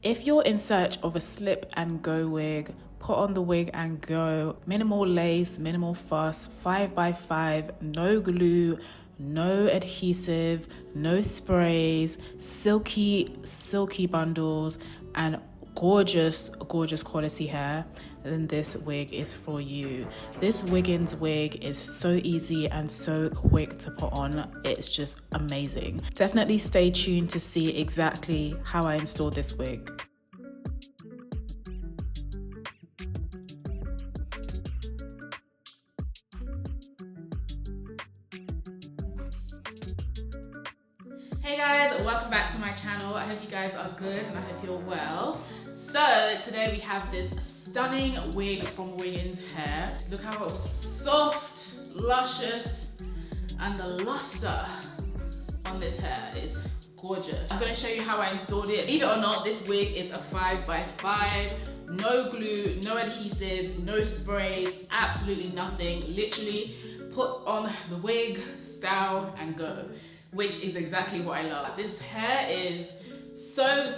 If you're in search of a slip and go wig, put on the wig and go. Minimal lace, minimal fuss, 5x5, no glue, no adhesive, no sprays, silky bundles, and gorgeous quality hair, then this wig is for you. This Wiggins wig is so easy and so quick to put on. It's just amazing. Definitely stay tuned to see exactly how I installed this wig. Hey guys, welcome back to my channel. I hope you guys are good and I hope you're well. So today we have this stunning wig from Wiggins Hair. Look how soft, luscious, and the luster on this hair is gorgeous. I'm gonna show you how I installed it. Believe it or not, this wig is a 5x5, no glue, no adhesive, no sprays, absolutely nothing. Literally put on the wig, style, and go, which is exactly what I love. This hair is so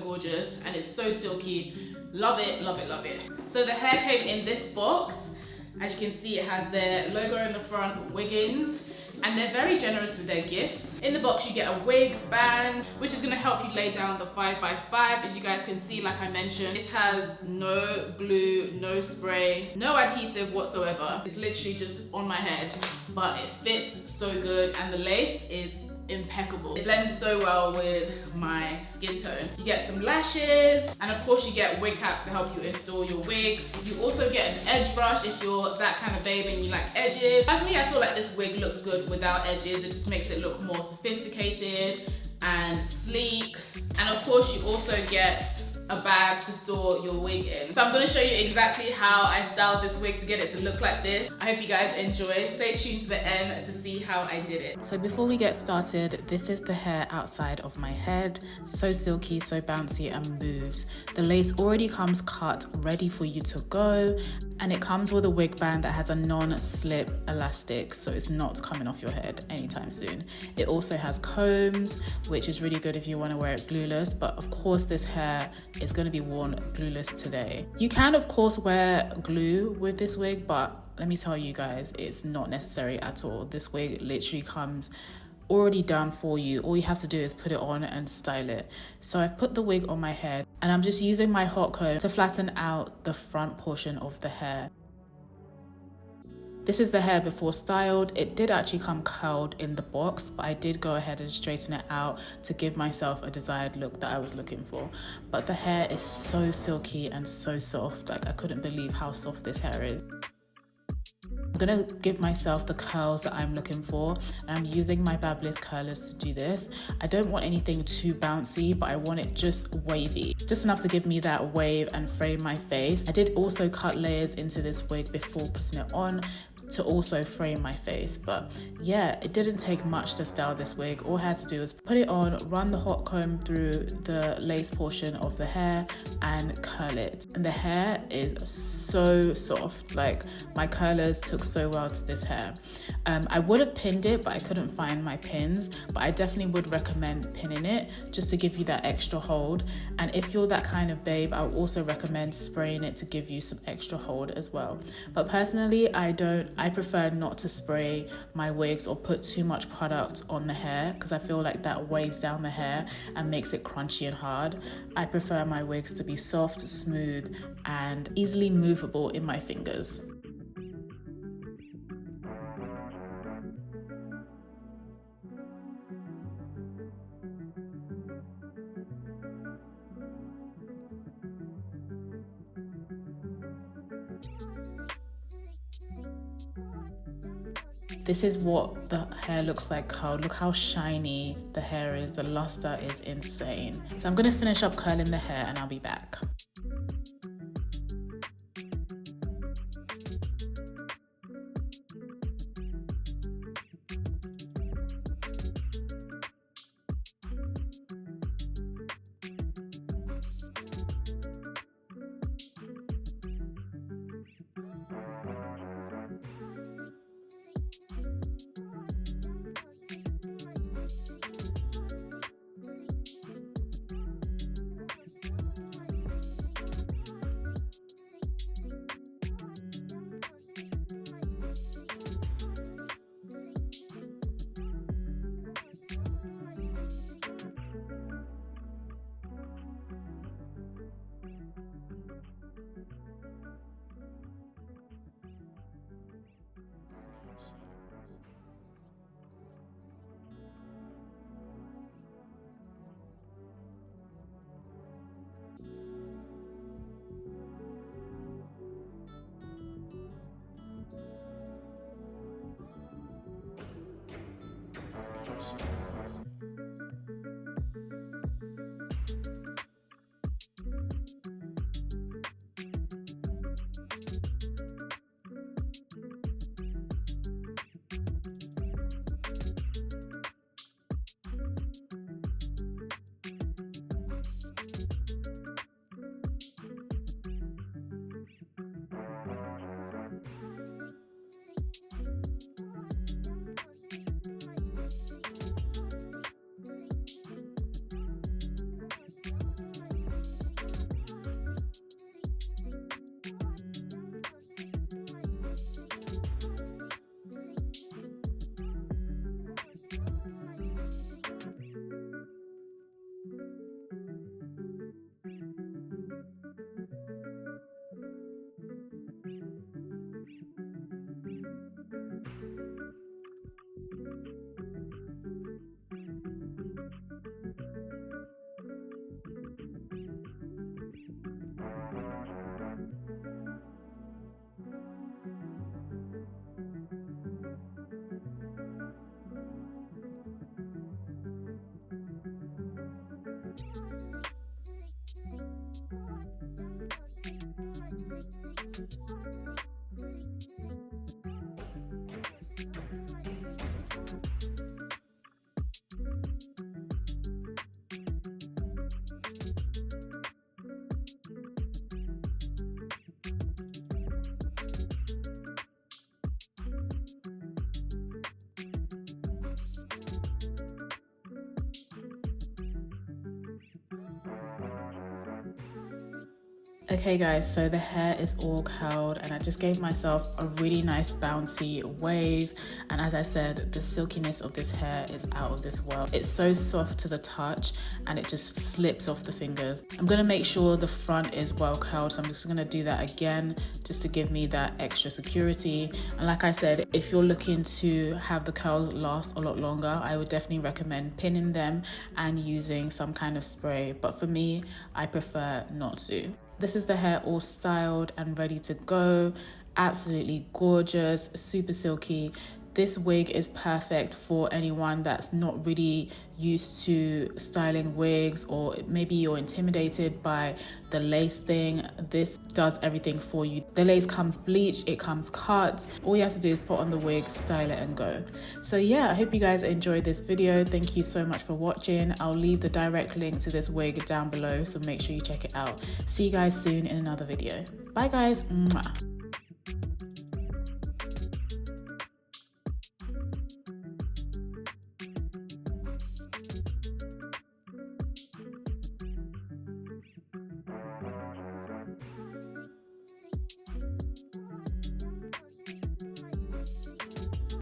gorgeous and it's so silky. Love it, love it, love it. So the hair came in this box. As you can see, it has their logo in the front, Wiggins, and they're very generous with their gifts. In the box, you get a wig band, which is gonna help you lay down the 5x5. As you guys can see, like I mentioned, this has no glue, no spray, no adhesive whatsoever. It's literally just on my head, but it fits so good, and the lace is impeccable. It blends so well with my skin tone. You get some lashes, and of course you get wig caps to help you install your wig. You also get an edge brush if you're that kind of babe and you like edges. Personally, I feel like this wig looks good without edges. It just makes it look more sophisticated and sleek. And of course you also get a bag to store your wig in. So I'm gonna show you exactly how I styled this wig to get it to look like this. I hope you guys enjoy. Stay tuned to the end to see how I did it. So before we get started, this is the hair outside of my head. So silky, so bouncy, and moves. The lace already comes cut, ready for you to go. And it comes with a wig band that has a non-slip elastic, so it's not coming off your head anytime soon. It also has combs, which is really good if you want to wear it glueless, but of course this hair is going to be worn glueless today. You can of course wear glue with this wig, but let me tell you guys, it's not necessary at all. This wig literally comes already done for you. All you have to do is put it on and style it. So I've put the wig on my head and I'm just using my hot comb to flatten out the front portion of the hair. This is the hair before styled. It did actually come curled in the box, but I did go ahead and straighten it out to give myself a desired look that I was looking for. But the hair is so silky and so soft. Like, I couldn't believe how soft this hair is. I'm gonna give myself the curls that I'm looking for, and I'm using my Babyliss curlers to do this. I don't want anything too bouncy, but I want it just wavy, just enough to give me that wave and frame my face. I did also cut layers into this wig before putting it on to also frame my face, but yeah, it didn't take much to style this wig. All I had to do was put it on, run the hot comb through the lace portion of the hair and curl it. And the hair is so soft. Like, my curlers took so well to this hair. I would have pinned it, but I couldn't find my pins, but I definitely would recommend pinning it just to give you that extra hold. And if you're that kind of babe, I would also recommend spraying it to give you some extra hold as well. But personally, I prefer not to spray my wigs or put too much product on the hair, because I feel like that weighs down the hair and makes it crunchy and hard. I prefer my wigs to be soft, smooth, and easily movable in my fingers. This is what the hair looks like curled. Look how shiny the hair is. The luster is insane. So I'm gonna finish up curling the hair and I'll be back. Okay guys, so the hair is all curled and I just gave myself a really nice bouncy wave, and as I said, the silkiness of this hair is out of this world. It's so soft to the touch and it just slips off the fingers. I'm gonna make sure the front is well curled, so I'm just gonna do that again just to give me that extra security. And like I said, if you're looking to have the curls last a lot longer, I would definitely recommend pinning them and using some kind of spray, but for me, I prefer not to. This is the hair all styled and ready to go. Absolutely gorgeous, super silky. This wig is perfect for anyone that's not really used to styling wigs, or maybe you're intimidated by the lace thing. This does everything for you. The lace comes bleached, it comes cut. All you have to do is put on the wig, style it and go. So yeah, I hope you guys enjoyed this video. Thank you so much for watching. I'll leave the direct link to this wig down below, so make sure you check it out. See you guys soon in another video. Bye guys. Mwah.